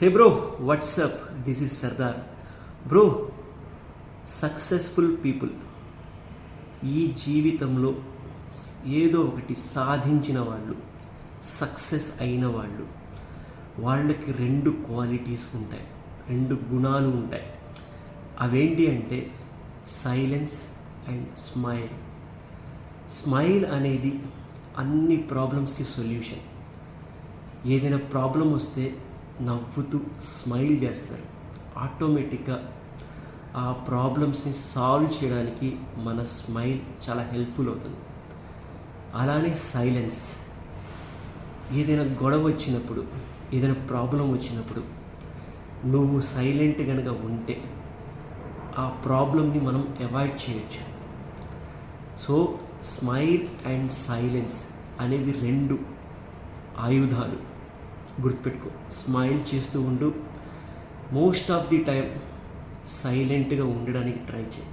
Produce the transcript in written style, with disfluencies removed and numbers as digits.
Hey bro, what's up? This is Sardar. Bro, successful people ఈ జీవితంలో ఏదో ఒకటి సాధించిన వాళ్ళు, సక్సెస్ అయిన వాళ్ళు, వాళ్ళకి రెండు క్వాలిటీస్ ఉంటాయి, రెండు గుణాలు ఉంటాయి. అవేంటి అంటే సైలెన్స్ అండ్ స్మైల్. స్మైల్ అనేది అన్ని ప్రాబ్లమ్స్కి సొల్యూషన్. ఏదైనా ప్రాబ్లం వస్తే నవ్వుతూ స్మైల్ చేస్తారు, ఆటోమేటిక్గా ఆ ప్రాబ్లమ్స్ని సాల్వ్ చేయడానికి మన స్మైల్ చాలా హెల్ప్ఫుల్ అవుతుంది. అలానే సైలెన్స్. ఏదైనా గొడవ వచ్చినప్పుడు, ఏదైనా ప్రాబ్లం వచ్చినప్పుడు నువ్వు సైలెంట్ కనుక ఉంటే ఆ ప్రాబ్లమ్ని మనం అవాయిడ్ చేయొచ్చు. సో స్మైల్ అండ్ సైలెన్స్ అనేవి రెండు ఆయుధాలు. గుర్తుపెట్టుకో, స్మైల్ చేస్తూ ఉండు, మోస్ట్ ఆఫ్ ది టైం సైలెంట్గా ఉండడానికి ట్రై చేయి.